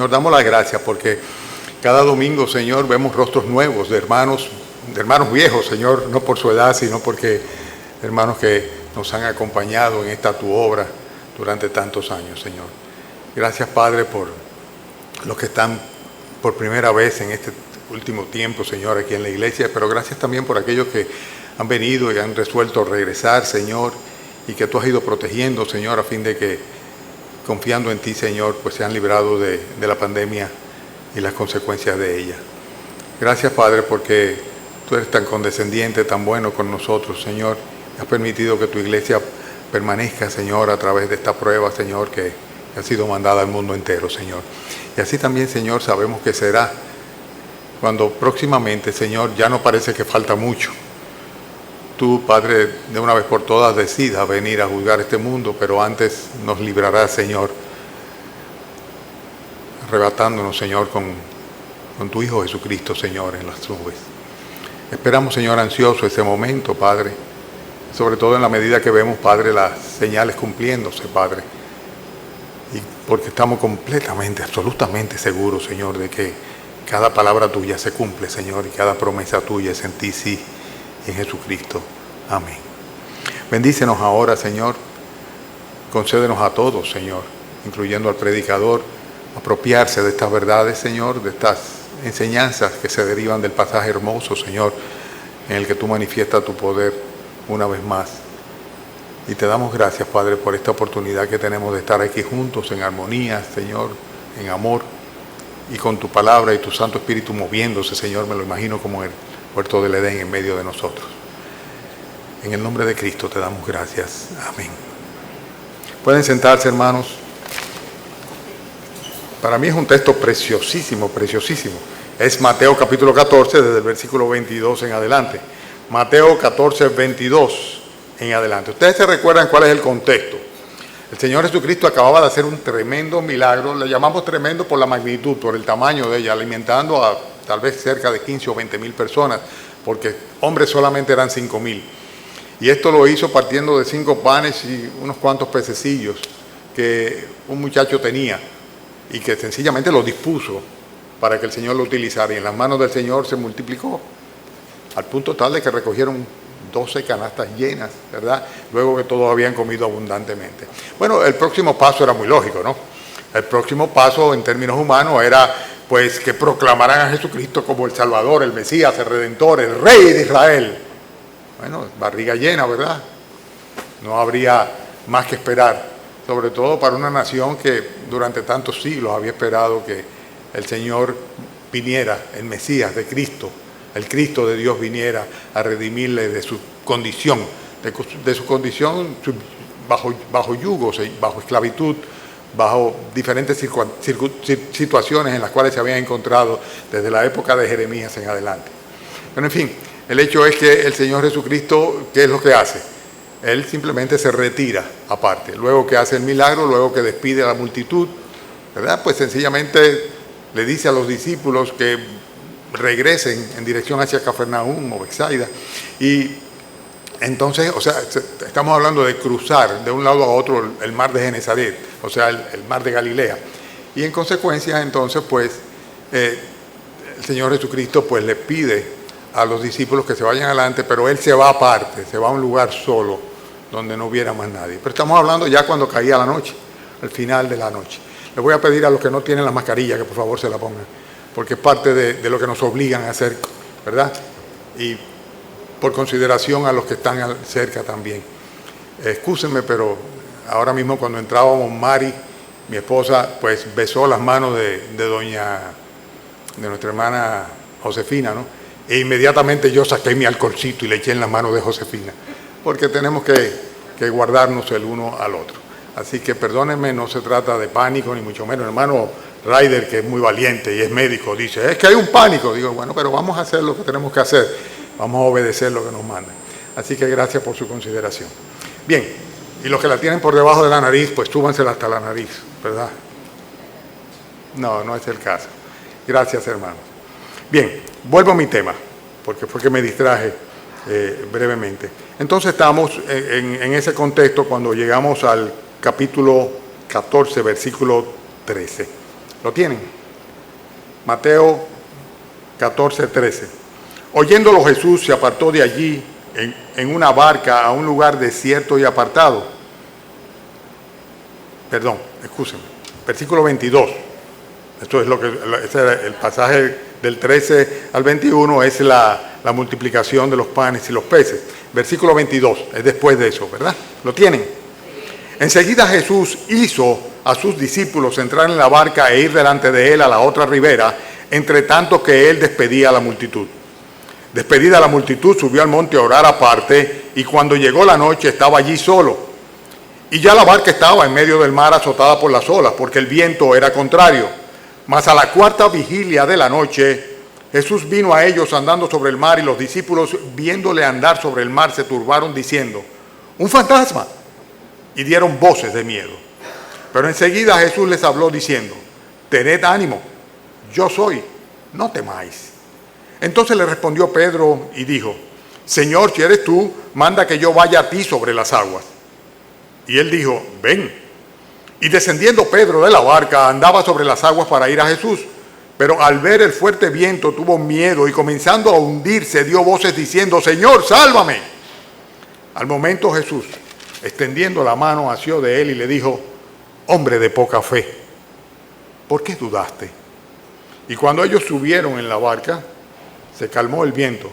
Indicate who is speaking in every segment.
Speaker 1: Nos damos las gracias porque cada domingo, Señor, vemos rostros nuevos de hermanos viejos, Señor, no por su edad, sino porque hermanos que nos han acompañado en esta tu obra durante tantos años, Señor. Gracias, Padre, por los que están por primera vez en este último tiempo, Señor, aquí en la iglesia, pero gracias también por aquellos que han venido y han resuelto regresar, Señor, y que tú has ido protegiendo, Señor, a fin de que, confiando en ti, Señor, pues se han librado de la pandemia y las consecuencias de ella. Gracias, Padre, porque tú eres tan condescendiente, tan bueno con nosotros, Señor. Has permitido que tu iglesia permanezca, Señor, a través de esta prueba, Señor, que ha sido mandada al mundo entero, Señor. Y así también, Señor, sabemos que será cuando próximamente, Señor, ya no parece que falta mucho. Tú, Padre, de una vez por todas decidas venir a juzgar este mundo, pero antes nos librarás, Señor, arrebatándonos, Señor, con tu Hijo Jesucristo, Señor, en las nubes. Esperamos, Señor, ansioso ese momento, Padre, sobre todo en la medida que vemos, Padre, las señales cumpliéndose, Padre, y porque estamos completamente, absolutamente seguros, Señor, de que cada palabra tuya se cumple, Señor, y cada promesa tuya es en ti, sí, y en Jesucristo. Amén. Bendícenos ahora, Señor. Concédenos a todos, Señor, incluyendo al predicador, apropiarse de estas verdades, Señor, de estas enseñanzas que se derivan del pasaje hermoso, Señor, en el que tú manifiestas tu poder una vez más. Y te damos gracias, Padre, por esta oportunidad que tenemos de estar aquí juntos en armonía, Señor, en amor, y con tu palabra y tu Santo Espíritu moviéndose, Señor, me lo imagino como el huerto del Edén en medio de nosotros. En el nombre de Cristo te damos gracias. Amén. Pueden sentarse, hermanos. Para mí es un texto preciosísimo, preciosísimo. Es Mateo capítulo 14, desde el versículo 22 en adelante. Mateo 14, 22 en adelante. Ustedes se recuerdan cuál es el contexto. El Señor Jesucristo acababa de hacer un tremendo milagro. Le llamamos tremendo por la magnitud, por el tamaño de ella, alimentando a tal vez cerca de 15 o 20 mil personas, porque hombres solamente eran 5,000. Y esto lo hizo partiendo de 5 panes y unos cuantos pececillos que un muchacho tenía y que sencillamente lo dispuso para que el Señor lo utilizara. Y en las manos del Señor se multiplicó al punto tal de que recogieron 12 canastas llenas, ¿verdad? Luego que todos habían comido abundantemente. Bueno, el próximo paso era muy lógico, ¿no? El próximo paso en términos humanos era pues que proclamaran a Jesucristo como el Salvador, el Mesías, el Redentor, el Rey de Israel. Bueno, barriga llena, ¿verdad? No habría más que esperar, sobre todo para una nación que durante tantos siglos había esperado que el Señor viniera, el Mesías de Cristo, el Cristo de Dios viniera a redimirle de su condición, bajo yugos, bajo esclavitud, bajo diferentes situaciones en las cuales se habían encontrado desde la época de Jeremías en adelante. Pero en fin, el hecho es que el Señor Jesucristo, ¿qué es lo que hace? Él simplemente se retira aparte. Luego que hace el milagro, luego que despide a la multitud, ¿verdad? Pues sencillamente le dice a los discípulos que regresen en dirección hacia Cafarnaúm o Betsaida. Y entonces, o sea, estamos hablando de cruzar de un lado a otro el mar de Genesaret, o sea, el mar de Galilea. Y en consecuencia, entonces, pues, el Señor Jesucristo, pues, le pide a los discípulos que se vayan adelante, pero Él se va aparte, se va a un lugar solo, donde no hubiera más nadie. Pero estamos hablando ya cuando caía la noche, al final de la noche. Les voy a pedir a los que no tienen la mascarilla que por favor se la pongan, porque es parte de lo que nos obligan a hacer, ¿verdad? Y por consideración a los que están cerca también. Excúsenme, pero ahora mismo cuando entrábamos, Mari, mi esposa, pues besó las manos de nuestra hermana Josefina, ¿no? E inmediatamente yo saqué mi alcoholcito y le eché en las manos de Josefina, porque tenemos que guardarnos el uno al otro. Así que perdónenme, no se trata de pánico, ni mucho menos. El hermano Ryder, que es muy valiente y es médico, dice, es que hay un pánico. Digo, bueno, pero vamos a hacer lo que tenemos que hacer. Vamos a obedecer lo que nos mandan. Así que gracias por su consideración. Bien, y los que la tienen por debajo de la nariz, pues súbansela hasta la nariz, ¿verdad? No, no es el caso. Gracias, hermanos. Bien, vuelvo a mi tema, porque fue que me distraje brevemente. Entonces estamos en ese contexto cuando llegamos al capítulo 14, versículo 13. ¿Lo tienen? Mateo 14:13. Oyéndolo Jesús se apartó de allí en una barca a un lugar desierto y apartado. Perdón, excúsenme. Versículo 22. Esto es el pasaje del 13 al 21, es la multiplicación de los panes y los peces. Versículo 22, es después de eso, ¿verdad? ¿Lo tienen? Enseguida Jesús hizo a sus discípulos entrar en la barca e ir delante de él a la otra ribera, entre tanto que él despedía a la multitud. Despedida la multitud, subió al monte a orar aparte, y cuando llegó la noche estaba allí solo. Y ya la barca estaba en medio del mar azotada por las olas, porque el viento era contrario. Mas a la cuarta vigilia de la noche, Jesús vino a ellos andando sobre el mar, y los discípulos, viéndole andar sobre el mar, se turbaron diciendo: ¡un fantasma! Y dieron voces de miedo. Pero enseguida Jesús les habló diciendo: tened ánimo, yo soy, no temáis. Entonces le respondió Pedro y dijo: Señor, si eres tú, manda que yo vaya a ti sobre las aguas. Y él dijo: ven. Y descendiendo Pedro de la barca, andaba sobre las aguas para ir a Jesús. Pero al ver el fuerte viento tuvo miedo, y comenzando a hundirse dio voces diciendo: Señor, sálvame. Al momento Jesús, extendiendo la mano, asió de él y le dijo: hombre de poca fe, ¿por qué dudaste? Y cuando ellos subieron en la barca, se calmó el viento.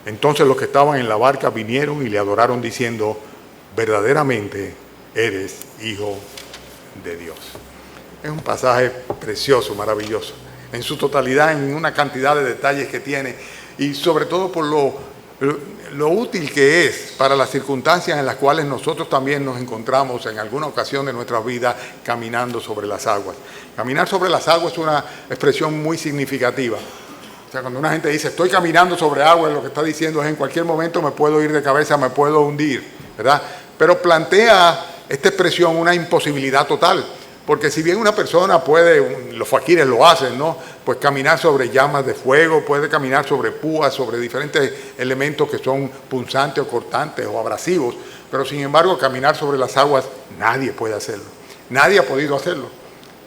Speaker 1: Entonces los que estaban en la barca vinieron y le adoraron diciendo: verdaderamente eres Hijo de Dios. Es un pasaje precioso, maravilloso, en su totalidad, en una cantidad de detalles que tiene, y sobre todo por lo útil que es para las circunstancias en las cuales nosotros también nos encontramos en alguna ocasión de nuestra vida caminando sobre las aguas. Caminar sobre las aguas es una expresión muy significativa. O sea, cuando una gente dice estoy caminando sobre agua, lo que está diciendo es en cualquier momento me puedo ir de cabeza, me puedo hundir, ¿verdad? Pero plantea esta expresión una imposibilidad total. Porque si bien una persona puede, los faquires lo hacen, ¿no? Pues caminar sobre llamas de fuego, puede caminar sobre púas, sobre diferentes elementos que son punzantes o cortantes o abrasivos, pero sin embargo caminar sobre las aguas nadie puede hacerlo. Nadie ha podido hacerlo.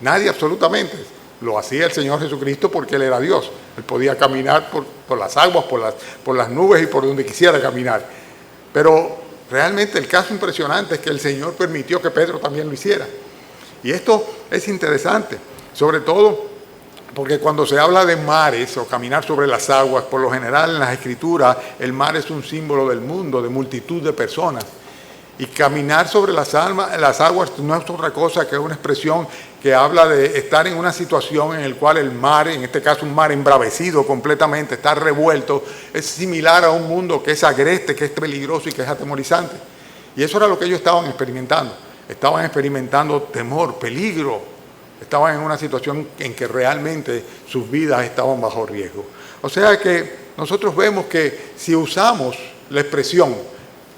Speaker 1: Nadie absolutamente. Lo hacía el Señor Jesucristo porque Él era Dios. Él podía caminar por las aguas, por las nubes y por donde quisiera caminar. Pero realmente el caso impresionante es que el Señor permitió que Pedro también lo hiciera. Y esto es interesante, sobre todo porque cuando se habla de mares o caminar sobre las aguas, por lo general en las Escrituras, el mar es un símbolo del mundo, de multitud de personas. Y caminar sobre las aguas no es otra cosa que una expresión que habla de estar en una situación en la cual el mar, en este caso un mar embravecido completamente, está revuelto, es similar a un mundo que es agreste, que es peligroso y que es atemorizante. Y eso era lo que ellos estaban experimentando. Estaban experimentando temor, peligro, estaban en una situación en que realmente sus vidas estaban bajo riesgo. O sea que nosotros vemos que si usamos la expresión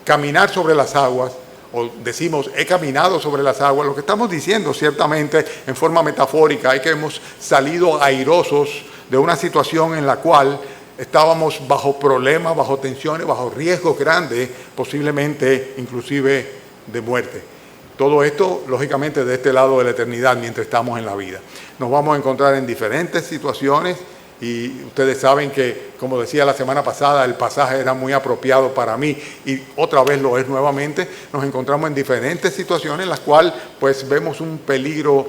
Speaker 1: caminar sobre las aguas, o decimos he caminado sobre las aguas, lo que estamos diciendo ciertamente en forma metafórica es que hemos salido airosos de una situación en la cual estábamos bajo problemas, bajo tensiones, bajo riesgos grandes, posiblemente inclusive de muerte. Todo esto, lógicamente, de este lado de la eternidad, mientras estamos en la vida. Nos vamos a encontrar en diferentes situaciones y ustedes saben que, como decía la semana pasada, el pasaje era muy apropiado para mí y otra vez lo es nuevamente. Nos encontramos en diferentes situaciones en las cuales pues, vemos un peligro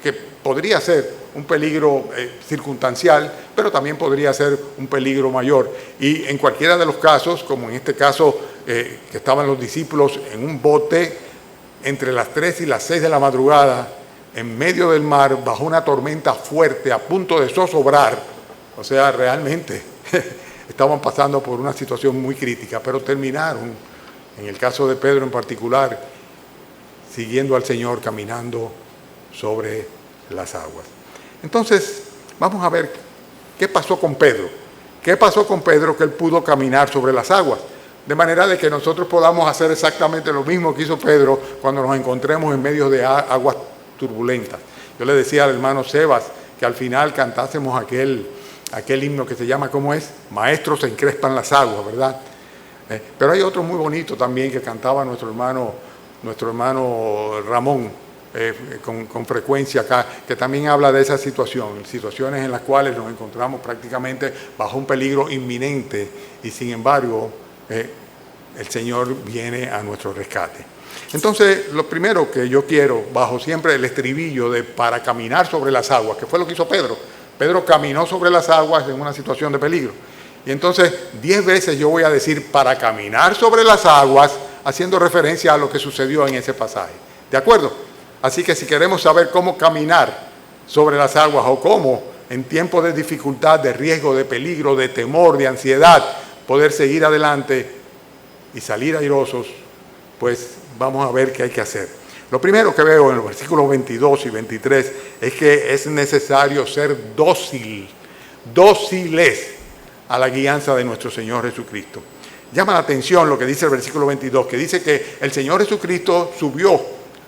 Speaker 1: que podría ser un peligro circunstancial, pero también podría ser un peligro mayor. Y en cualquiera de los casos, como en este caso que estaban los discípulos en un bote, entre las 3 y las 6 de la madrugada, en medio del mar, bajo una tormenta fuerte, a punto de zozobrar. O sea, realmente estaban pasando por una situación muy crítica, pero terminaron, en el caso de Pedro en particular, siguiendo al Señor, caminando sobre las aguas. Entonces, vamos a ver qué pasó con Pedro. ¿Qué pasó con Pedro que él pudo caminar sobre las aguas? De manera de que nosotros podamos hacer exactamente lo mismo que hizo Pedro cuando nos encontremos en medio de aguas turbulentas. Yo le decía al hermano Sebas que al final cantásemos aquel himno que se llama, ¿cómo es? Maestro, se encrespan las aguas, ¿verdad? Pero hay otro muy bonito también que cantaba nuestro hermano Ramón, con frecuencia acá, que también habla de esa situación, situaciones en las cuales nos encontramos prácticamente bajo un peligro inminente y sin embargo el Señor viene a nuestro rescate. Entonces, lo primero que yo quiero, bajo siempre el estribillo de para caminar sobre las aguas, que fue lo que hizo Pedro. Pedro caminó sobre las aguas en una situación de peligro. Y entonces, 10 veces yo voy a decir para caminar sobre las aguas, haciendo referencia a lo que sucedió en ese pasaje. ¿De acuerdo? Así que si queremos saber cómo caminar sobre las aguas o cómo en tiempos de dificultad, de riesgo, de peligro, de temor, de ansiedad, poder seguir adelante y salir airosos, pues vamos a ver qué hay que hacer. Lo primero que veo en los versículos 22 y 23 es que es necesario ser dóciles a la guianza de nuestro Señor Jesucristo. Llama la atención lo que dice el versículo 22, que dice que el Señor Jesucristo subió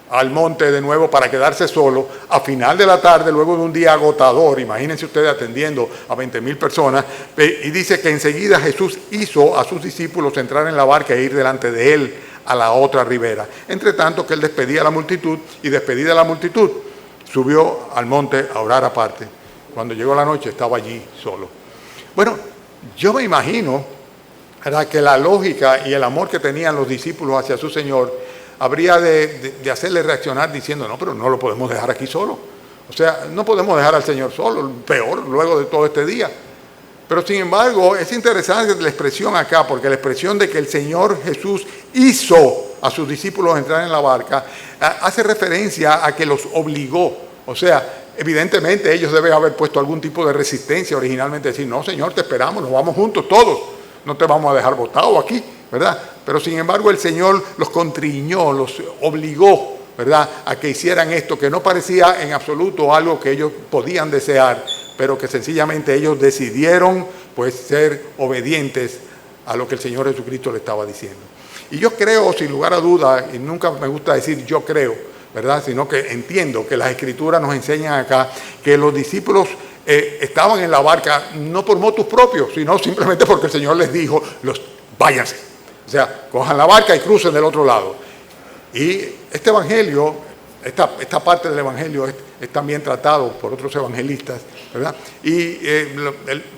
Speaker 1: al monte de nuevo para quedarse solo a final de la tarde, luego de un día agotador. Imagínense ustedes atendiendo a 20,000 personas, y dice que enseguida Jesús hizo a sus discípulos entrar en la barca e ir delante de él a la otra ribera. Entre tanto que él despedía a la multitud, y despedida a la multitud, subió al monte a orar aparte. Cuando llegó la noche estaba allí solo. Bueno, yo me imagino, ¿verdad?, que la lógica y el amor que tenían los discípulos hacia su Señor habría de hacerle reaccionar diciendo, no, pero no lo podemos dejar aquí solo. O sea, no podemos dejar al Señor solo, peor luego de todo este día. Pero sin embargo, es interesante la expresión acá, porque la expresión de que el Señor Jesús hizo a sus discípulos entrar en la barca, hace referencia a que los obligó. O sea, evidentemente ellos deben haber puesto algún tipo de resistencia originalmente, decir, no Señor, te esperamos, nos vamos juntos todos, no te vamos a dejar botado aquí, ¿verdad? Pero sin embargo el Señor los constriñó, los obligó, ¿verdad?, a que hicieran esto, que no parecía en absoluto algo que ellos podían desear, pero que sencillamente ellos decidieron pues ser obedientes a lo que el Señor Jesucristo le estaba diciendo. Y yo creo, sin lugar a duda, y nunca me gusta decir yo creo, ¿verdad?, sino que entiendo que las Escrituras nos enseñan acá que los discípulos estaban en la barca no por motus propios, sino simplemente porque el Señor les dijo, váyanse. O sea, cojan la barca y crucen del otro lado. Y este evangelio, esta parte del evangelio es también tratado por otros evangelistas, ¿verdad? Y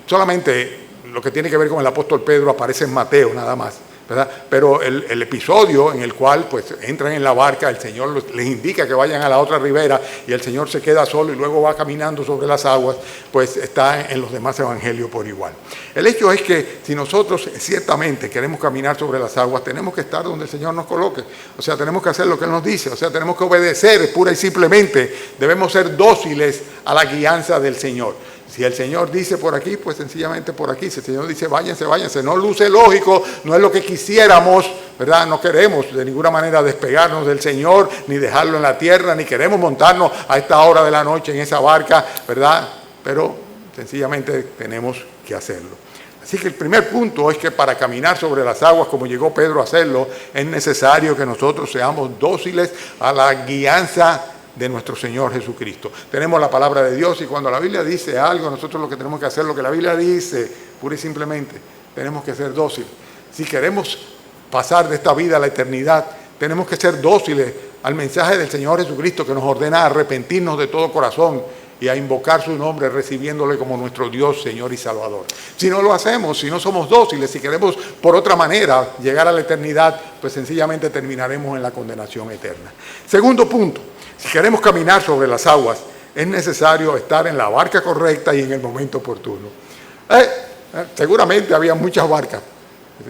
Speaker 1: solamente lo que tiene que ver con el apóstol Pedro aparece en Mateo nada más, ¿verdad? Pero el episodio en el cual pues entran en la barca, el Señor les indica que vayan a la otra ribera y el Señor se queda solo y luego va caminando sobre las aguas, pues está en los demás evangelios por igual. El hecho es que si nosotros ciertamente queremos caminar sobre las aguas, tenemos que estar donde el Señor nos coloque. O sea, tenemos que hacer lo que Él nos dice, o sea, tenemos que obedecer pura y simplemente, debemos ser dóciles a la guianza del Señor. Si el Señor dice por aquí, pues sencillamente por aquí. Si el Señor dice váyanse, váyanse. No luce lógico, no es lo que quisiéramos, ¿verdad? No queremos de ninguna manera despegarnos del Señor, ni dejarlo en la tierra, ni queremos montarnos a esta hora de la noche en esa barca, ¿verdad? Pero sencillamente tenemos que hacerlo. Así que el primer punto es que para caminar sobre las aguas, como llegó Pedro a hacerlo, es necesario que nosotros seamos dóciles a la guianza de nuestro Señor Jesucristo. Tenemos la palabra de Dios y cuando la Biblia dice algo, nosotros lo que tenemos que hacer, lo que la Biblia dice, pura y simplemente, tenemos que ser dóciles. Si queremos pasar de esta vida a la eternidad, tenemos que ser dóciles al mensaje del Señor Jesucristo que nos ordena a arrepentirnos de todo corazón y a invocar su nombre recibiéndole como nuestro Dios, Señor y Salvador. Si no lo hacemos, si no somos dóciles, si queremos por otra manera llegar a la eternidad, pues sencillamente terminaremos en la condenación eterna. Segundo punto. Si queremos caminar sobre las aguas, es necesario estar en la barca correcta y en el momento oportuno. Seguramente había muchas barcas.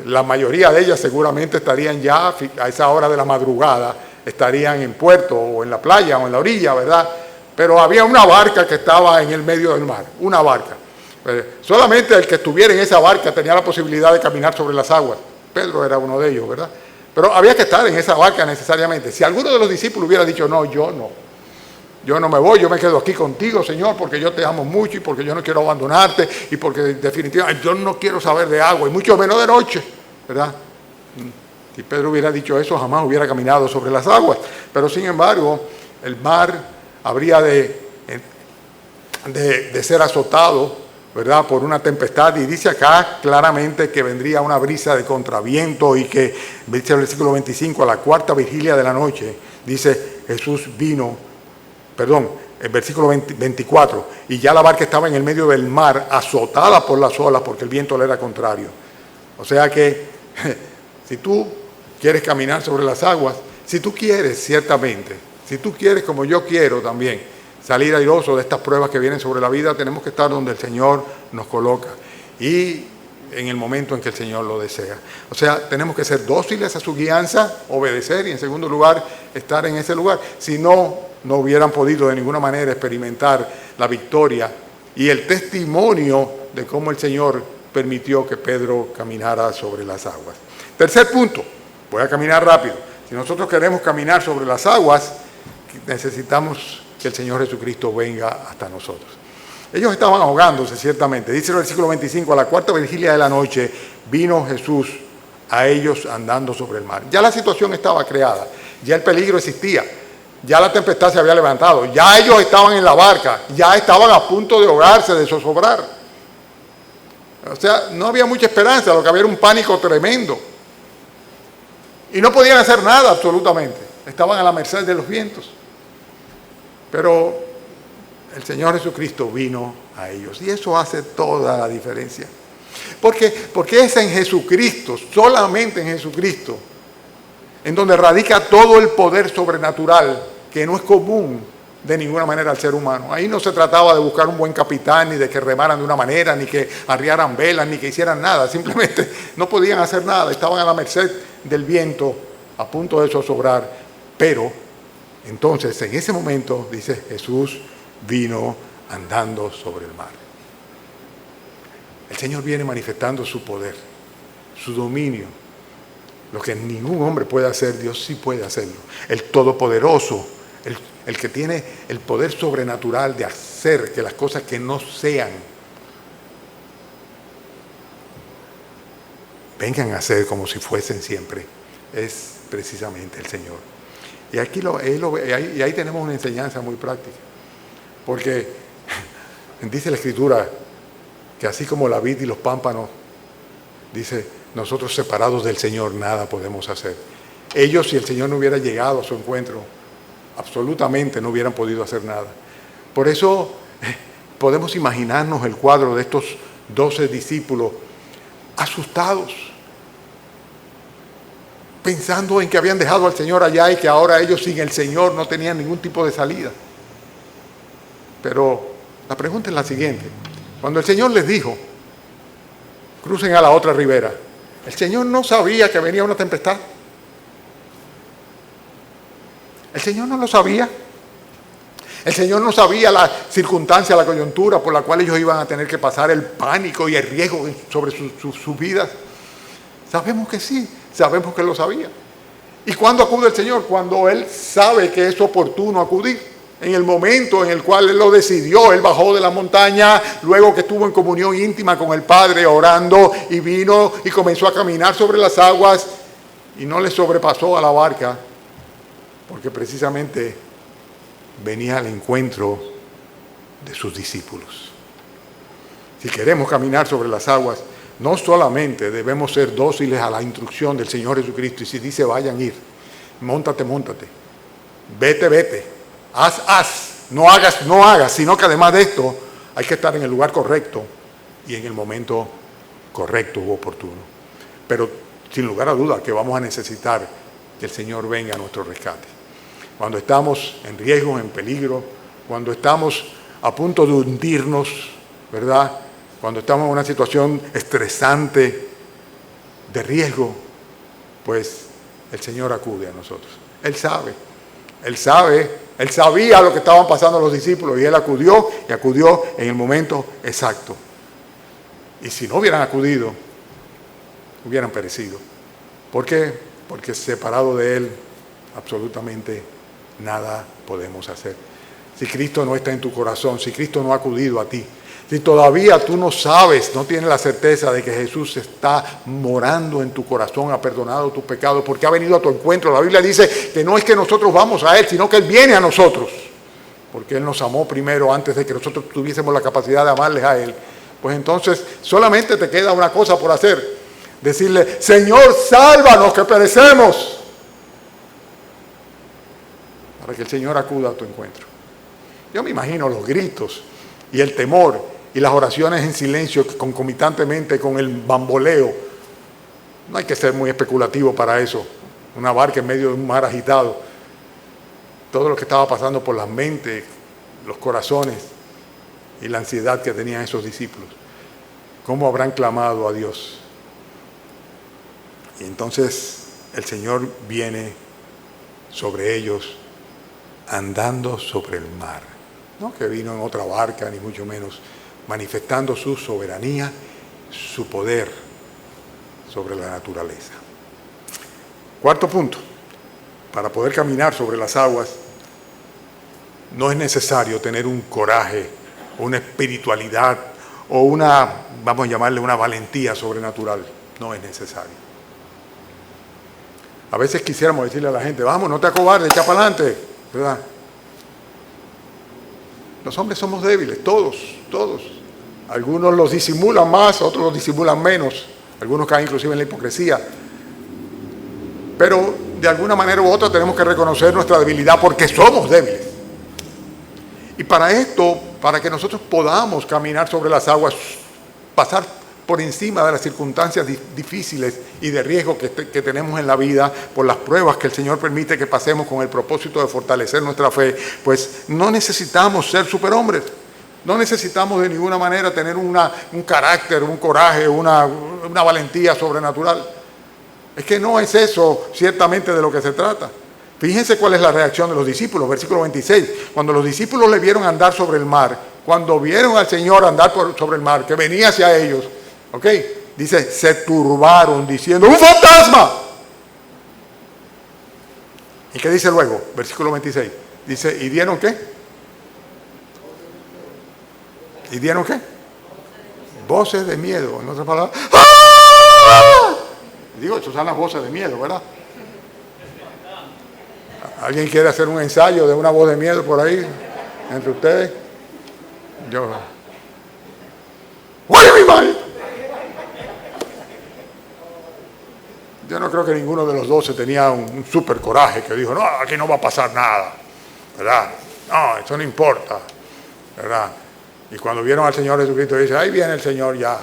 Speaker 1: La mayoría de ellas seguramente estarían ya a esa hora de la madrugada, estarían en puerto o en la playa o en la orilla, ¿verdad? Pero había una barca que estaba en el medio del mar, una barca. Solamente el que estuviera en esa barca tenía la posibilidad de caminar sobre las aguas. Pedro era uno de ellos, ¿verdad? Pero había que estar en esa barca necesariamente. Si alguno de los discípulos hubiera dicho, no, yo no me voy, yo me quedo aquí contigo, Señor, porque yo te amo mucho y porque yo no quiero abandonarte y porque definitivamente yo no quiero saber de agua y mucho menos de noche, ¿verdad? Si Pedro hubiera dicho eso, jamás hubiera caminado sobre las aguas. Pero sin embargo, el mar habría de ser azotado, ¿verdad?, por una tempestad, y dice acá claramente que vendría una brisa de contraviento y que, dice el versículo 25, a la cuarta vigilia de la noche, dice, Jesús vino el versículo 24, y ya la barca estaba en el medio del mar, azotada por las olas, porque el viento le era contrario. O sea que, si tú quieres caminar sobre las aguas, si tú quieres, ciertamente, si tú quieres, como yo quiero también, salir airoso de estas pruebas que vienen sobre la vida, tenemos que estar donde el Señor nos coloca y en el momento en que el Señor lo desea. O sea, tenemos que ser dóciles a su guianza, obedecer y en segundo lugar, estar en ese lugar. Si no, no hubieran podido de ninguna manera experimentar la victoria y el testimonio de cómo el Señor permitió que Pedro caminara sobre las aguas. Tercer punto, voy a caminar rápido. Si nosotros queremos caminar sobre las aguas, necesitamos que el Señor Jesucristo venga hasta nosotros. Ellos estaban ahogándose, ciertamente. Dice el versículo 25, a la cuarta vigilia de la noche vino Jesús a ellos andando sobre el mar. Ya la situación estaba creada, ya el peligro existía, ya la tempestad se había levantado, ya ellos estaban en la barca, ya estaban a punto de ahogarse, de zozobrar. O sea, no había mucha esperanza, lo que había era un pánico tremendo. Y no podían hacer nada absolutamente, estaban a la merced de los vientos. Pero el Señor Jesucristo vino a ellos y eso hace toda la diferencia. Porque es en Jesucristo, solamente en Jesucristo, en donde radica todo el poder sobrenatural que no es común de ninguna manera al ser humano. Ahí no se trataba de buscar un buen capitán, ni de que remaran de una manera, ni que arriaran velas, ni que hicieran nada. Simplemente no podían hacer nada, estaban a la merced del viento, a punto de zozobrar. Pero entonces, en ese momento, dice, Jesús vino andando sobre el mar. El Señor viene manifestando su poder, su dominio. Lo que ningún hombre puede hacer, Dios sí puede hacerlo. El Todopoderoso, el que tiene el poder sobrenatural de hacer que las cosas que no sean vengan a ser como si fuesen siempre, es precisamente el Señor. Y aquí ahí tenemos una enseñanza muy práctica. Porque dice la Escritura que así como la vid y los pámpanos, dice, nosotros separados del Señor nada podemos hacer. Ellos, si el Señor no hubiera llegado a su encuentro, absolutamente no hubieran podido hacer nada. Por eso podemos imaginarnos el cuadro de estos 12 discípulos asustados, pensando en que habían dejado al Señor allá y que ahora ellos sin el Señor no tenían ningún tipo de salida. Pero la pregunta es la siguiente. Cuando el Señor les dijo, crucen a la otra ribera, ¿el Señor no sabía que venía una tempestad? ¿El Señor no lo sabía? ¿El Señor no sabía la circunstancia, la coyuntura por la cual ellos iban a tener que pasar el pánico y el riesgo sobre sus vidas? Sabemos que sí, sabemos que lo sabía. ¿Y cuándo acude el Señor? Cuando Él sabe que es oportuno acudir. En el momento en el cual Él lo decidió, Él bajó de la montaña, luego que estuvo en comunión íntima con el Padre, orando, y vino y comenzó a caminar sobre las aguas, y no le sobrepasó a la barca, porque precisamente venía al encuentro de sus discípulos. Si queremos caminar sobre las aguas, no solamente debemos ser dóciles a la instrucción del Señor Jesucristo, y si dice vayan, ir, móntate, vete, haz, no hagas, sino que además de esto hay que estar en el lugar correcto y en el momento correcto u oportuno. Pero sin lugar a dudas que vamos a necesitar que el Señor venga a nuestro rescate. Cuando estamos en riesgo, en peligro, cuando estamos a punto de hundirnos, ¿verdad? Cuando estamos en una situación estresante, de riesgo, pues el Señor acude a nosotros. Él sabía lo que estaban pasando los discípulos y Él acudió en el momento exacto. Y si no hubieran acudido, hubieran perecido. ¿Por qué? Porque separado de Él, absolutamente nada podemos hacer. Si Cristo no está en tu corazón, si Cristo no ha acudido a ti, si todavía tú no sabes, no tienes la certeza de que Jesús está morando en tu corazón, ha perdonado tus pecados, porque ha venido a tu encuentro. La Biblia dice que no es que nosotros vamos a Él, sino que Él viene a nosotros, porque Él nos amó primero antes de que nosotros tuviésemos la capacidad de amarles a Él. Pues entonces solamente te queda una cosa por hacer: decirle, Señor, sálvanos que perecemos, para que el Señor acuda a tu encuentro. Yo me imagino los gritos y el temor y las oraciones en silencio concomitantemente con el bamboleo. No hay que ser muy especulativo para eso. Una barca en medio de un mar agitado. Todo lo que estaba pasando por las mentes, los corazones y la ansiedad que tenían esos discípulos. ¿Cómo habrán clamado a Dios? Y entonces el Señor viene sobre ellos andando sobre el mar. No que vino en otra barca, ni mucho menos, manifestando su soberanía, su poder sobre la naturaleza. Cuarto punto, para poder caminar sobre las aguas, no es necesario tener un coraje, una espiritualidad o una, vamos a llamarle una valentía sobrenatural. No es necesario. A veces quisiéramos decirle a la gente, vamos, no te acobardes, echa para adelante, ¿verdad? Los hombres somos débiles, todos. Algunos los disimulan más, otros los disimulan menos. Algunos caen inclusive en la hipocresía. Pero de alguna manera u otra tenemos que reconocer nuestra debilidad porque somos débiles. Y para esto, para que nosotros podamos caminar sobre las aguas, pasar por encima de las circunstancias difíciles y de riesgo que tenemos en la vida, por las pruebas que el Señor permite que pasemos con el propósito de fortalecer nuestra fe, pues no necesitamos ser superhombres. No necesitamos de ninguna manera tener un carácter, un coraje, una valentía sobrenatural. Es que no es eso ciertamente de lo que se trata. Fíjense cuál es la reacción de los discípulos, versículo 26. Cuando los discípulos le vieron andar sobre el mar, cuando vieron al Señor andar sobre el mar, que venía hacia ellos, ¿ok? Dice, se turbaron diciendo, ¡un fantasma! ¿Y qué dice luego? Versículo 26. Dice, ¿y dieron qué? ¿Y dieron qué? Voces de miedo. En otras palabras, ¡ah! Digo, esas son las voces de miedo, ¿verdad? ¿Alguien quiere hacer un ensayo de una voz de miedo por ahí? Entre ustedes. Yo. ¡Oye, mi madre! Yo no creo que ninguno de los 12 tenía un super coraje que dijo, no, aquí no va a pasar nada, ¿verdad? No, eso no importa, ¿verdad? Y cuando vieron al Señor Jesucristo, dice, ahí viene el Señor ya.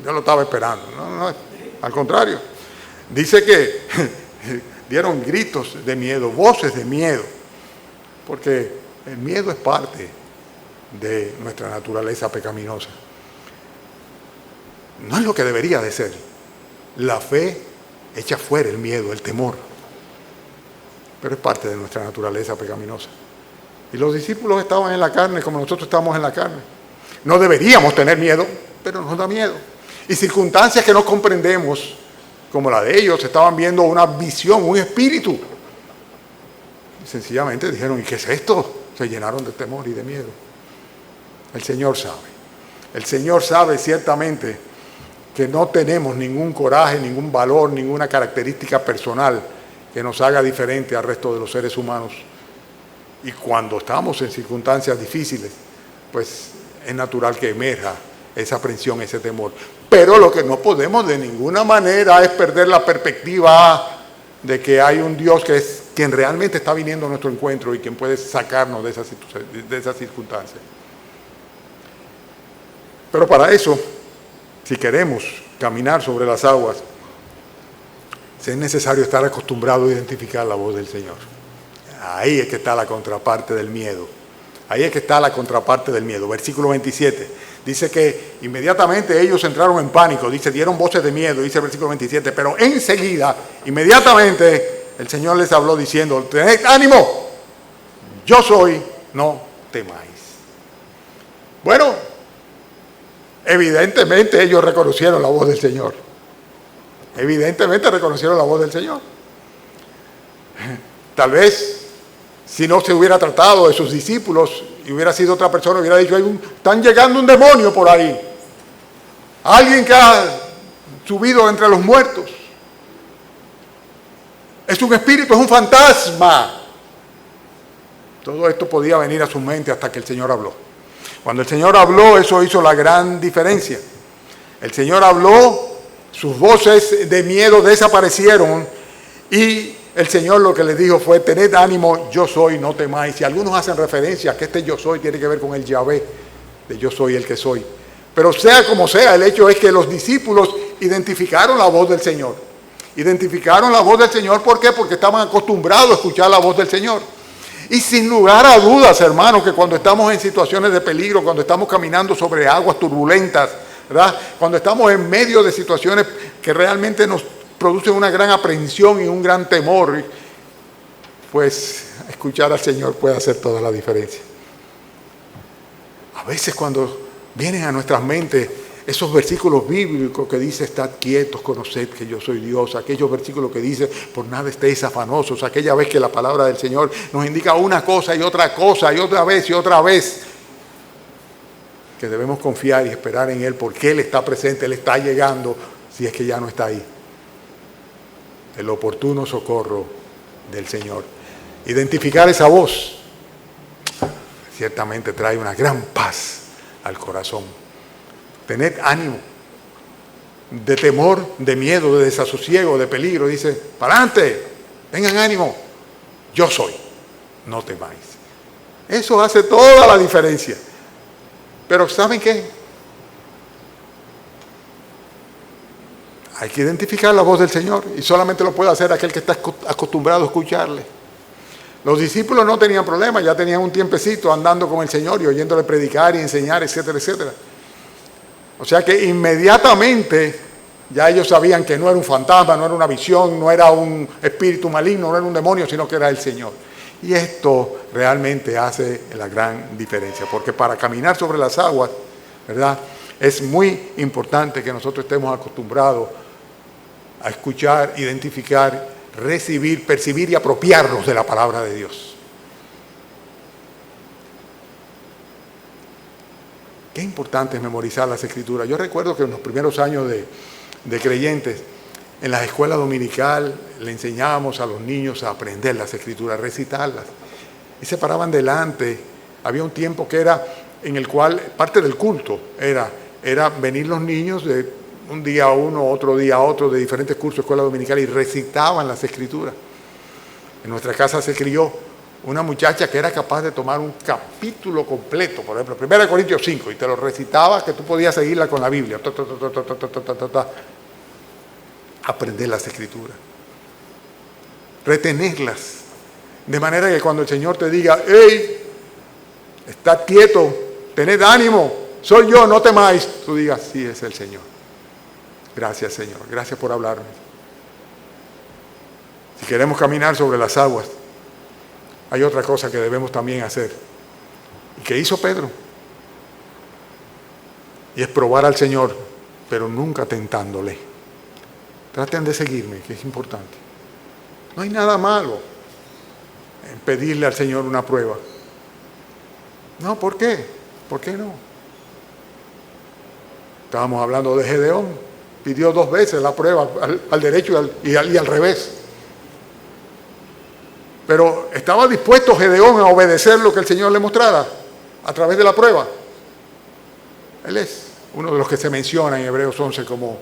Speaker 1: Yo lo estaba esperando. No, al contrario. Dice que dieron gritos de miedo, voces de miedo, porque el miedo es parte de nuestra naturaleza pecaminosa. No es lo que debería de ser. La fe echa fuera el miedo, el temor, pero es parte de nuestra naturaleza pecaminosa. Y los discípulos estaban en la carne como nosotros estamos en la carne. No deberíamos tener miedo, pero nos da miedo. Y circunstancias que no comprendemos, como la de ellos, estaban viendo una visión, un espíritu. Y sencillamente dijeron, ¿y qué es esto? Se llenaron de temor y de miedo. El Señor sabe. El Señor sabe ciertamente que no tenemos ningún coraje, ningún valor, ninguna característica personal que nos haga diferente al resto de los seres humanos. Y cuando estamos en circunstancias difíciles, pues es natural que emerja esa aprensión, ese temor. Pero lo que no podemos de ninguna manera es perder la perspectiva de que hay un Dios que es quien realmente está viniendo a nuestro encuentro y quien puede sacarnos de esas circunstancias. Pero para eso, si queremos caminar sobre las aguas, es necesario estar acostumbrado a identificar la voz del Señor. Ahí es que está la contraparte del miedo. Ahí es que está la contraparte del miedo. Versículo 27. Dice que inmediatamente ellos entraron en pánico. Dice, dieron voces de miedo, dice el versículo 27. Pero enseguida, inmediatamente, el Señor les habló diciendo, tened ánimo, yo soy, no temáis. Bueno, evidentemente ellos reconocieron la voz del Señor. Evidentemente reconocieron la voz del Señor. Tal vez, si no se hubiera tratado de sus discípulos y hubiera sido otra persona, hubiera dicho, están llegando un demonio por ahí. Alguien que ha subido entre los muertos. Es un espíritu, es un fantasma. Todo esto podía venir a su mente hasta que el Señor habló. Cuando el Señor habló, eso hizo la gran diferencia. El Señor habló, sus voces de miedo desaparecieron y el Señor lo que les dijo fue: tened ánimo, yo soy, no temáis. Y algunos hacen referencia a que este yo soy tiene que ver con el Yahvé, de yo soy el que soy. Pero sea como sea, el hecho es que los discípulos identificaron la voz del Señor. Identificaron la voz del Señor, ¿por qué? Porque estaban acostumbrados a escuchar la voz del Señor. Y sin lugar a dudas, hermanos, que cuando estamos en situaciones de peligro, cuando estamos caminando sobre aguas turbulentas, ¿verdad? Cuando estamos en medio de situaciones que realmente nos producen una gran aprensión y un gran temor, pues escuchar al Señor puede hacer toda la diferencia. A veces cuando vienen a nuestras mentes esos versículos bíblicos que dice: estad quietos, conoced que yo soy Dios. Aquellos versículos que dice: por nada estéis afanosos. Aquella vez que la palabra del Señor nos indica una cosa y otra cosa y otra vez y otra vez, que debemos confiar y esperar en Él, porque Él está presente, Él está llegando, si es que ya no está ahí. El oportuno socorro del Señor. Identificar esa voz ciertamente trae una gran paz al corazón. Tened ánimo, de temor, de miedo, de desasosiego, de peligro. Dice: para adelante, tengan ánimo, yo soy, no temáis. Eso hace toda la diferencia. Pero ¿saben qué? Hay que identificar la voz del Señor, y solamente lo puede hacer aquel que está acostumbrado a escucharle. Los discípulos no tenían problema, ya tenían un tiempecito andando con el Señor y oyéndole predicar y enseñar, etcétera, etcétera. O sea que inmediatamente ya ellos sabían que no era un fantasma, no era una visión, no era un espíritu maligno, no era un demonio, sino que era el Señor. Y esto realmente hace la gran diferencia, porque para caminar sobre las aguas, ¿verdad?, es muy importante que nosotros estemos acostumbrados a escuchar, identificar, recibir, percibir y apropiarnos de la palabra de Dios. Qué importante es memorizar las Escrituras. Yo recuerdo que en los primeros años de creyentes, en la escuela dominical, le enseñábamos a los niños a aprender las Escrituras, a recitarlas. Y se paraban delante. Había un tiempo que era en el cual parte del culto era venir los niños de un día a uno, otro día a otro, de diferentes cursos de escuela dominical, y recitaban las Escrituras. En nuestra casa se crió una muchacha que era capaz de tomar un capítulo completo, por ejemplo, 1 Corintios 5, y te lo recitaba, que tú podías seguirla con la Biblia. Aprender las Escrituras, retenerlas, de manera que cuando el Señor te diga: ¡hey! Estad quieto, tened ánimo, soy yo, no temáis, tú digas: sí, es el Señor. Gracias, Señor, gracias por hablarme. Si queremos caminar sobre las aguas, hay otra cosa que debemos también hacer, y que hizo Pedro, y es probar al Señor, pero nunca tentándole. Traten de seguirme, que es importante. No hay nada malo en pedirle al Señor una prueba. No, ¿por qué? ¿Por qué no? Estábamos hablando de Gedeón. Pidió 2 veces la prueba, al derecho y al revés. Pero ¿estaba dispuesto Gedeón a obedecer lo que el Señor le mostrara a través de la prueba? Él es uno de los que se menciona en Hebreos 11 como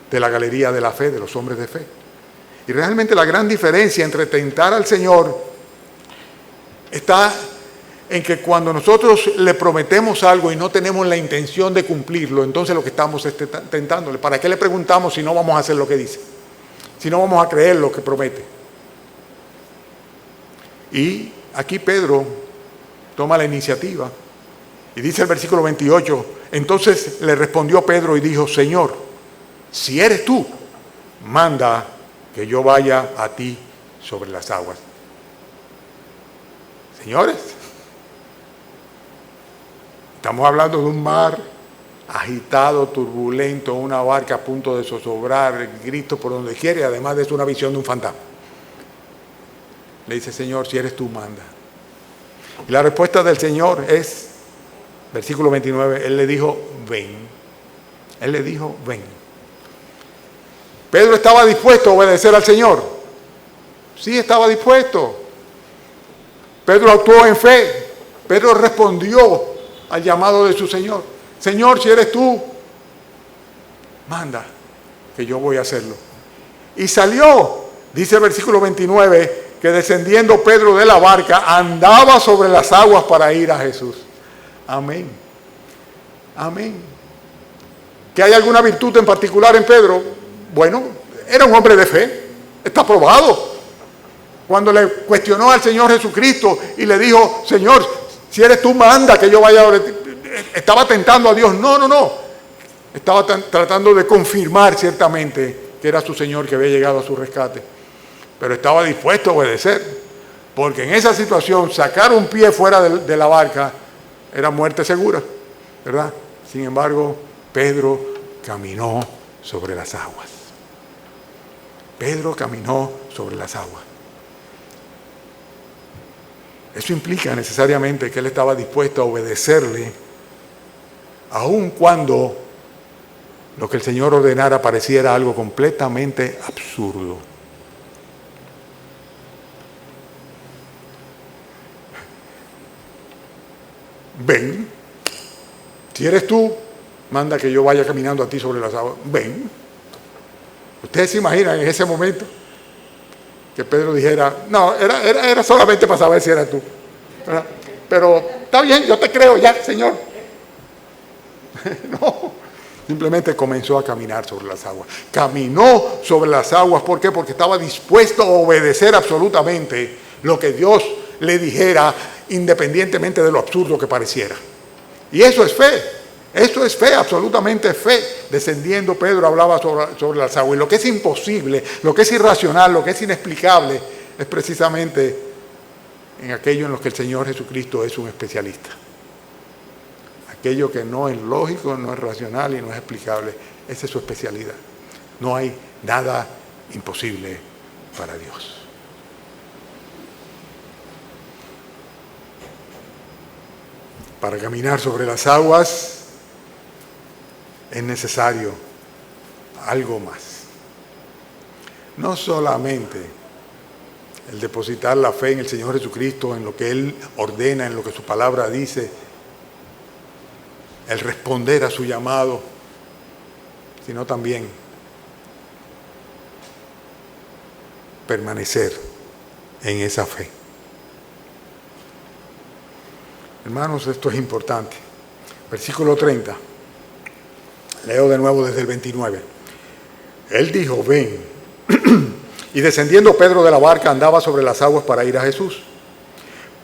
Speaker 1: de la galería de la fe, de los hombres de fe. Y realmente la gran diferencia entre tentar al Señor está en que cuando nosotros le prometemos algo y no tenemos la intención de cumplirlo, entonces lo que estamos es tentándole. ¿Para qué le preguntamos si no vamos a hacer lo que dice? Si no vamos a creer lo que promete. Y aquí Pedro toma la iniciativa y dice el versículo 28, entonces le respondió Pedro y dijo: Señor, si eres tú, manda que yo vaya a ti sobre las aguas. Señores, estamos hablando de un mar agitado, turbulento, una barca a punto de zozobrar, gritos por donde quiera, y además de eso una visión de un fantasma. Le dice: Señor, si eres tú, manda. Y la respuesta del Señor es, versículo 29, Él le dijo: ven. Él le dijo: ven. Pedro estaba dispuesto a obedecer al Señor. Sí, estaba dispuesto. Pedro actuó en fe. Pedro respondió al llamado de su Señor. Señor, si eres tú, manda, que yo voy a hacerlo. Y salió Dice el versículo 29 que descendiendo Pedro de la barca andaba sobre las aguas para ir a Jesús. Amén. Amén. ¿Que hay alguna virtud en particular en Pedro? Bueno, era un hombre de fe. Está probado. Cuando le cuestionó al Señor Jesucristo y le dijo, Señor, si eres tú, manda que yo vaya a... Estaba tentando a Dios. No. Estaba tratando de confirmar ciertamente que era su Señor que había llegado a su rescate. Pero estaba dispuesto a obedecer. Porque en esa situación, sacar un pie fuera de la barca era muerte segura, ¿verdad? Sin embargo, Pedro caminó sobre las aguas. Pedro caminó sobre las aguas. Eso implica necesariamente que él estaba dispuesto a obedecerle, aun cuando lo que el Señor ordenara pareciera algo completamente absurdo. Ven, si eres tú, manda que yo vaya caminando a ti sobre las aguas. Ven. Ustedes se imaginan en ese momento que Pedro dijera, no, era solamente para saber si eras tú. ¿Verdad? Pero está bien, yo te creo ya, Señor. No, simplemente comenzó a caminar sobre las aguas. Caminó sobre las aguas, ¿por qué? Porque estaba dispuesto a obedecer absolutamente lo que Dios le dijera, independientemente de lo absurdo que pareciera. Y eso es fe, absolutamente fe. Descendiendo Pedro hablaba sobre las aguas. Y lo que es imposible, lo que es irracional, lo que es inexplicable, es precisamente en aquello en lo que el Señor Jesucristo es un especialista. Aquello que no es lógico, no es racional y no es explicable, esa es su especialidad. No hay nada imposible para Dios. Para caminar sobre las aguas es necesario algo más. No solamente el depositar la fe en el Señor Jesucristo, en lo que Él ordena, en lo que su palabra dice, el responder a su llamado, sino también permanecer en esa fe. Hermanos, esto es importante. Versículo 30. Leo de nuevo desde el 29. Él dijo, ven. Y descendiendo Pedro de la barca andaba sobre las aguas para ir a Jesús.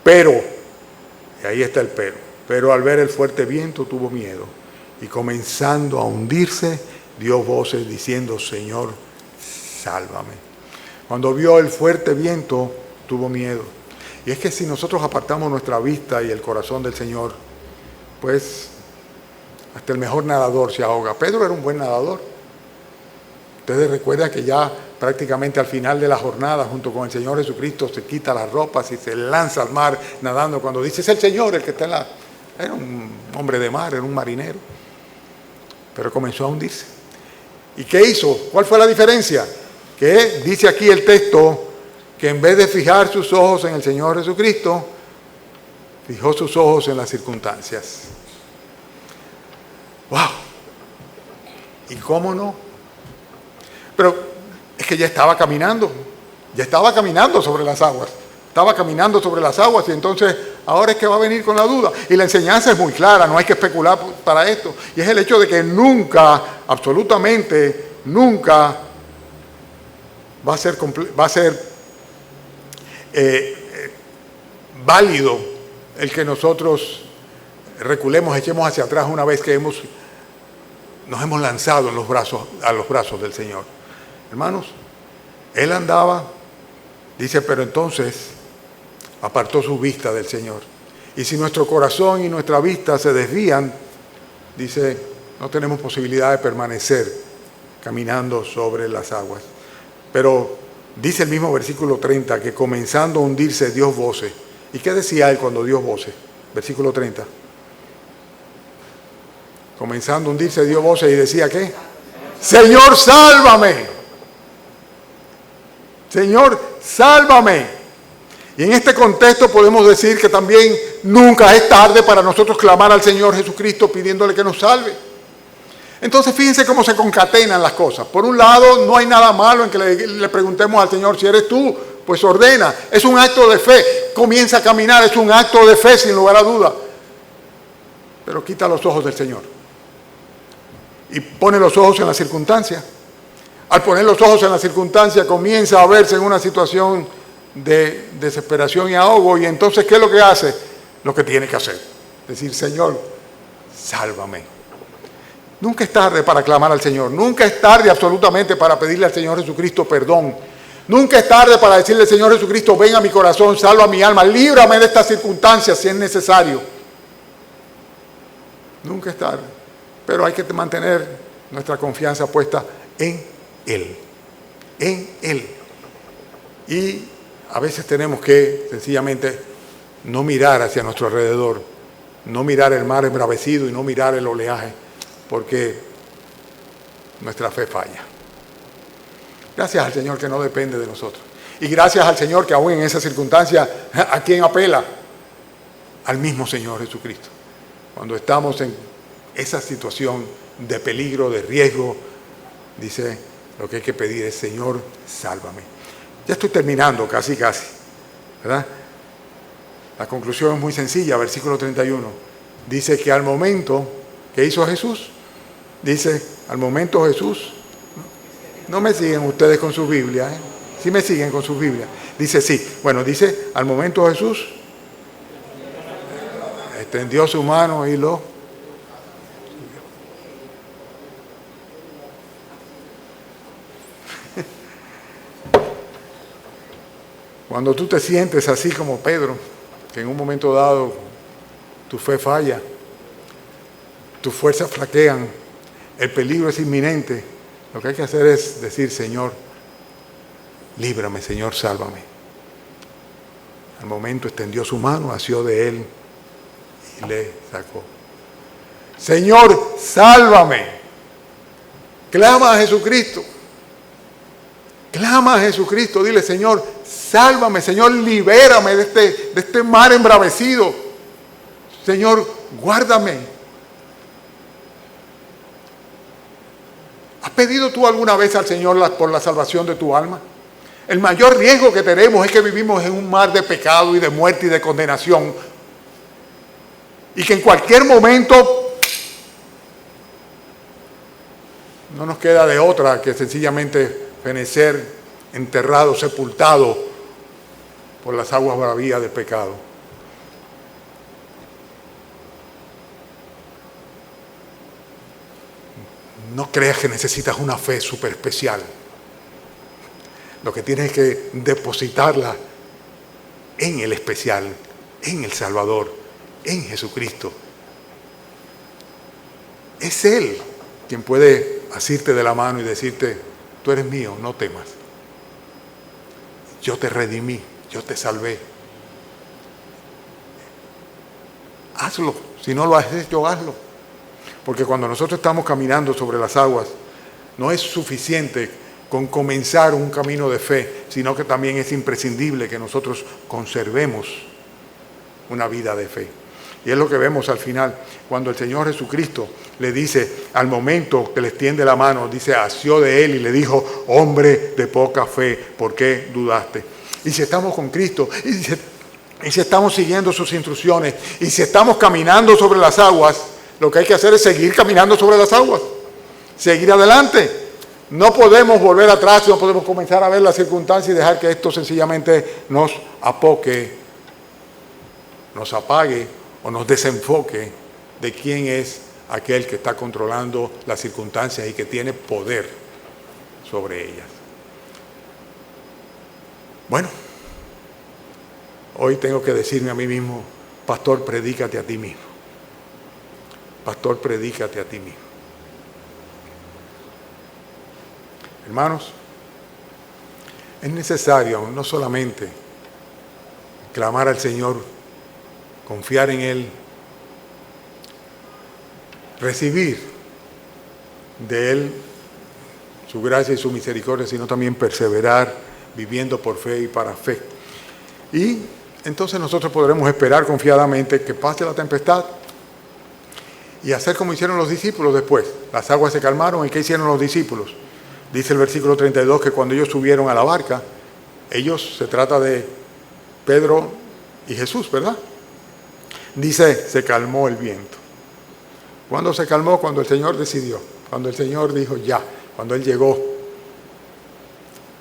Speaker 1: Pero, y ahí está el pero al ver el fuerte viento tuvo miedo. Y comenzando a hundirse, dio voces diciendo, Señor, sálvame. Cuando vio el fuerte viento, tuvo miedo. Y es que si nosotros apartamos nuestra vista y el corazón del Señor, pues hasta el mejor nadador se ahoga. Pedro era un buen nadador. Ustedes recuerdan que ya prácticamente al final de la jornada, junto con el Señor Jesucristo, se quita las ropas y se lanza al mar nadando. Cuando dice, es el Señor el que está en la... Era un hombre de mar, era un marinero. Pero comenzó a hundirse. ¿Y qué hizo? ¿Cuál fue la diferencia? Que dice aquí el texto que en vez de fijar sus ojos en el Señor Jesucristo, fijó sus ojos en las circunstancias. ¡Wow! ¿Y cómo no? Pero es que ya estaba caminando sobre las aguas. Estaba caminando sobre las aguas y entonces ahora es que va a venir con la duda. Y la enseñanza es muy clara, no hay que especular para esto. Y es el hecho de que nunca, absolutamente nunca, va a ser válido el que nosotros reculemos, echemos hacia atrás una vez que nos hemos lanzado a los brazos del Señor. Hermanos, él andaba, dice, pero entonces apartó su vista del Señor. Y si nuestro corazón y nuestra vista se desvían, dice, no tenemos posibilidad de permanecer caminando sobre las aguas. Pero dice el mismo versículo 30 que comenzando a hundirse dio voces. ¿Y qué decía él cuando dio voces? Versículo 30. Comenzando a hundirse dio voces y decía ¿qué? Señor, sálvame. Señor, sálvame. Y en este contexto podemos decir que también nunca es tarde para nosotros clamar al Señor Jesucristo pidiéndole que nos salve. Entonces fíjense cómo se concatenan las cosas. Por un lado, no hay nada malo en que le preguntemos al Señor, si eres tú, pues ordena. Es un acto de fe. Comienza a caminar, es un acto de fe sin lugar a duda. Pero quita los ojos del Señor. Y pone los ojos en la circunstancia. Al poner los ojos en la circunstancia, comienza a verse en una situación de desesperación y ahogo. Y entonces, ¿qué es lo que hace? Lo que tiene que hacer. Decir, Señor, sálvame. Nunca es tarde para clamar al Señor. Nunca es tarde absolutamente para pedirle al Señor Jesucristo perdón. Nunca es tarde para decirle al Señor Jesucristo, ven a mi corazón, salva mi alma, líbrame de estas circunstancias si es necesario. Nunca es tarde. Pero hay que mantener nuestra confianza puesta en Él. En Él. Y a veces tenemos que sencillamente no mirar hacia nuestro alrededor, no mirar el mar embravecido y no mirar el oleaje, porque nuestra fe falla. Gracias al Señor que no depende de nosotros. Y gracias al Señor que aún en esa circunstancia, ¿a quién apela? Al mismo Señor Jesucristo. Cuando estamos en esa situación de peligro, de riesgo, dice, lo que hay que pedir es, Señor, sálvame. Ya estoy terminando, casi, ¿verdad? La conclusión es muy sencilla, versículo 31. Dice que al momento que hizo Jesús, dice, al momento Jesús, no me siguen ustedes con sus Biblias, ¿eh? Sí me siguen con sus Biblias. Dice, sí, bueno, dice, al momento Jesús extendió su mano y lo... Cuando tú te sientes así como Pedro, que en un momento dado tu fe falla, tus fuerzas flaquean, el peligro es inminente, lo que hay que hacer es decir, Señor, líbrame, Señor, sálvame. Al momento extendió su mano, asió de él y le sacó. Señor, sálvame. Clama a Jesucristo. Clama a Jesucristo, dile, Señor, sálvame, Señor, libérame de este mar embravecido. Señor, guárdame. ¿Has pedido tú alguna vez al Señor por la salvación de tu alma? El mayor riesgo que tenemos es que vivimos en un mar de pecado y de muerte y de condenación. Y que en cualquier momento no nos queda de otra que sencillamente fenecer, enterrado, sepultado por las aguas bravías del pecado. No creas que necesitas una fe súper especial. Lo que tienes es que depositarla en el especial, en el Salvador, en Jesucristo. Es Él quien puede asirte de la mano y decirte, tú eres mío, no temas. Yo te redimí, yo te salvé. Hazlo, si no lo has hecho, hazlo. Porque cuando nosotros estamos caminando sobre las aguas, no es suficiente con comenzar un camino de fe, sino que también es imprescindible que nosotros conservemos una vida de fe. Y es lo que vemos al final, cuando el Señor Jesucristo le dice, al momento que le extiende la mano, dice, asió de él y le dijo, hombre de poca fe, ¿por qué dudaste? Y si estamos con Cristo, y si estamos siguiendo sus instrucciones, y si estamos caminando sobre las aguas, lo que hay que hacer es seguir caminando sobre las aguas, seguir adelante. No podemos volver atrás, no podemos comenzar a ver las circunstancias y dejar que esto sencillamente nos apoque, nos apague o nos desenfoque de quién es aquel que está controlando las circunstancias y que tiene poder sobre ellas. Bueno, hoy tengo que decirme a mí mismo, pastor, predícate a ti mismo. Pastor, predícate a ti mismo. Hermanos, es necesario no solamente clamar al Señor, confiar en Él, recibir de Él su gracia y su misericordia, sino también perseverar viviendo por fe y para fe. Y entonces nosotros podremos esperar confiadamente que pase la tempestad y hacer como hicieron los discípulos después. Las aguas se calmaron, ¿y qué hicieron los discípulos? Dice el versículo 32 que cuando ellos subieron a la barca, se trata de Pedro y Jesús, ¿verdad? Dice, se calmó el viento. ¿Cuándo se calmó? Cuando el Señor decidió, cuando el Señor dijo ya, cuando Él llegó.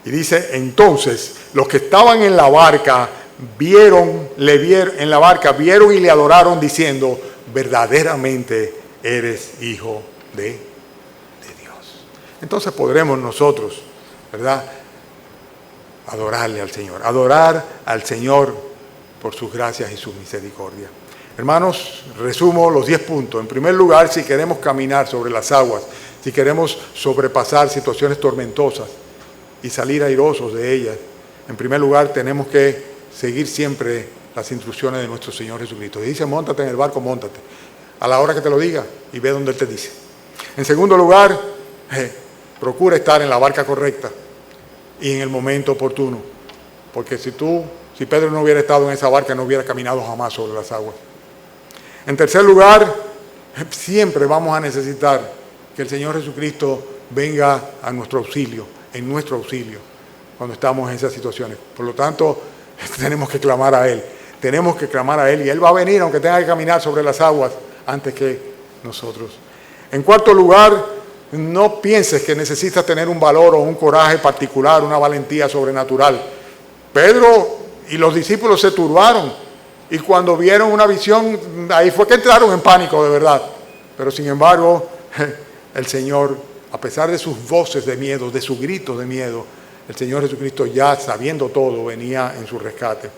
Speaker 1: Y dice, entonces, los que estaban en la barca vieron y le adoraron diciendo, verdaderamente eres hijo de Dios. Entonces podremos nosotros, ¿verdad?, adorarle al Señor, adorar al Señor por sus gracias y su misericordia. Hermanos, resumo los 10 puntos. En primer lugar, si queremos caminar sobre las aguas, si queremos sobrepasar situaciones tormentosas y salir airosos de ellas, en primer lugar tenemos que seguir siempre las instrucciones de nuestro Señor Jesucristo. Y dice, móntate en el barco, móntate, a la hora que te lo diga y ve donde Él te dice. En segundo lugar, procura estar en la barca correcta y en el momento oportuno. Porque si Pedro no hubiera estado en esa barca, no hubiera caminado jamás sobre las aguas. En tercer lugar, siempre vamos a necesitar que el Señor Jesucristo venga a nuestro auxilio, en nuestro auxilio, cuando estamos en esas situaciones. Por lo tanto, tenemos que clamar a Él. Tenemos que clamar a Él y Él va a venir, aunque tenga que caminar sobre las aguas, antes que nosotros. En cuarto lugar, no pienses que necesitas tener un valor o un coraje particular, una valentía sobrenatural. Pedro y los discípulos se turbaron. Y cuando vieron una visión, ahí fue que entraron en pánico de verdad. Pero sin embargo, el Señor, a pesar de sus voces de miedo, de sus gritos de miedo, el Señor Jesucristo, ya sabiendo todo, venía en su rescate.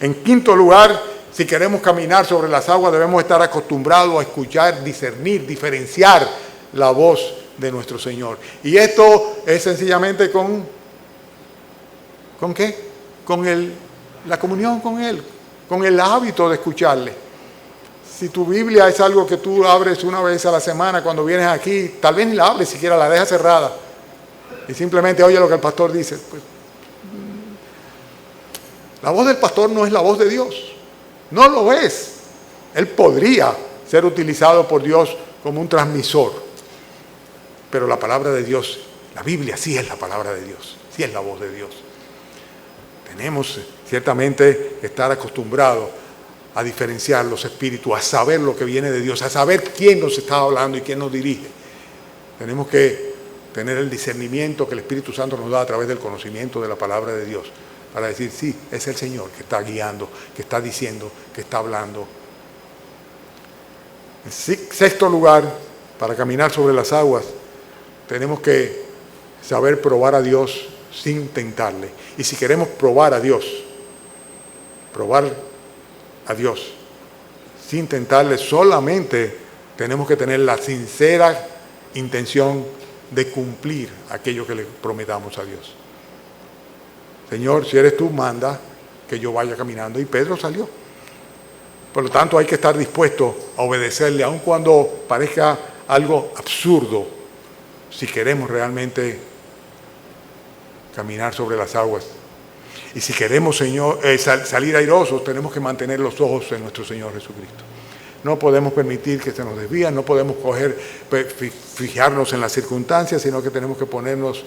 Speaker 1: En quinto lugar, si queremos caminar sobre las aguas, debemos estar acostumbrados a escuchar, discernir, diferenciar la voz de nuestro Señor. Y esto es sencillamente ¿con qué? Con la comunión con Él, con el hábito de escucharle. Si tu Biblia es algo que tú abres una vez a la semana cuando vienes aquí, tal vez ni la abres siquiera, la dejas cerrada y simplemente oye lo que el pastor dice. Pues, la voz del pastor no es la voz de Dios, no lo es. Él podría ser utilizado por Dios como un transmisor, pero la palabra de Dios, la Biblia sí es la palabra de Dios, sí es la voz de Dios. Tenemos ciertamente que estar acostumbrados a diferenciar los espíritus, a saber lo que viene de Dios, a saber quién nos está hablando y quién nos dirige. Tenemos que tener el discernimiento que el Espíritu Santo nos da a través del conocimiento de la palabra de Dios, para decir, sí, es el Señor que está guiando, que está diciendo, que está hablando. En sexto lugar, para caminar sobre las aguas, tenemos que saber probar a Dios sin tentarle. Y si queremos probar a Dios sin tentarle, solamente tenemos que tener la sincera intención de cumplir aquello que le prometamos a Dios. Señor, si eres tú, manda que yo vaya caminando. Y Pedro salió. Por lo tanto, hay que estar dispuesto a obedecerle, aun cuando parezca algo absurdo, si queremos realmente caminar sobre las aguas. Y si queremos, Señor, salir airosos, tenemos que mantener los ojos en nuestro Señor Jesucristo. No podemos permitir que se nos desvíen, no podemos fijarnos en las circunstancias, sino que tenemos que ponernos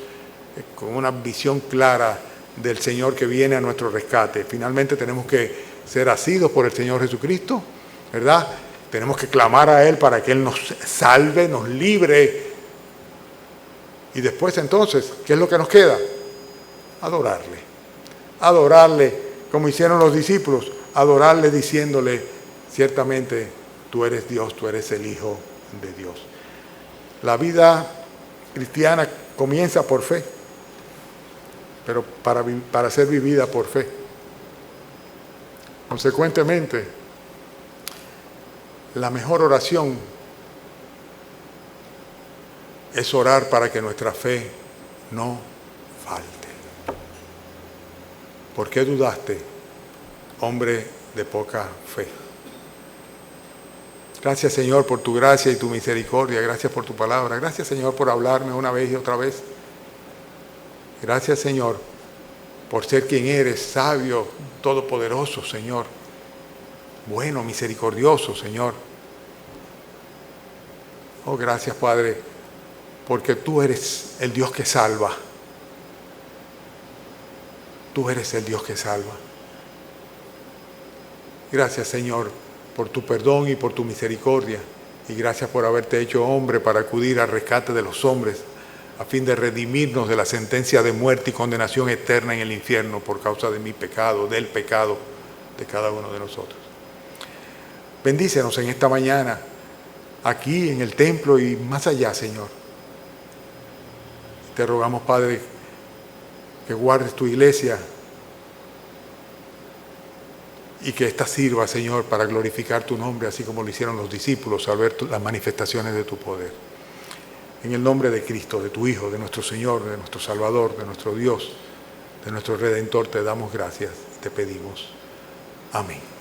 Speaker 1: con una visión clara del Señor que viene a nuestro rescate. Finalmente tenemos que ser asidos por el Señor Jesucristo, ¿verdad? Tenemos que clamar a Él para que Él nos salve, nos libre. Y después entonces, ¿qué es lo que nos queda? Adorarle, como hicieron los discípulos, adorarle diciéndole, ciertamente tú eres Dios, tú eres el Hijo de Dios. La vida cristiana comienza por fe, pero para ser vivida por fe. Consecuentemente, la mejor oración es orar para que nuestra fe no falte. ¿Por qué dudaste, hombre de poca fe? Gracias, Señor, por tu gracia y tu misericordia. Gracias por tu palabra. Gracias, Señor, por hablarme una vez y otra vez. Gracias, Señor, por ser quien eres, sabio, todopoderoso, Señor. Bueno, misericordioso, Señor. Oh, gracias, Padre, porque tú eres el Dios que salva. Tú eres el Dios que salva. Gracias, Señor, por tu perdón y por tu misericordia. Y gracias por haberte hecho hombre para acudir al rescate de los hombres, a fin de redimirnos de la sentencia de muerte y condenación eterna en el infierno por causa de mi pecado, del pecado de cada uno de nosotros. Bendícenos en esta mañana, aquí en el templo y más allá, Señor. Te rogamos, Padre, que guardes tu iglesia y que ésta sirva, Señor, para glorificar tu nombre, así como lo hicieron los discípulos al ver las manifestaciones de tu poder. En el nombre de Cristo, de tu Hijo, de nuestro Señor, de nuestro Salvador, de nuestro Dios, de nuestro Redentor, te damos gracias y te pedimos. Amén.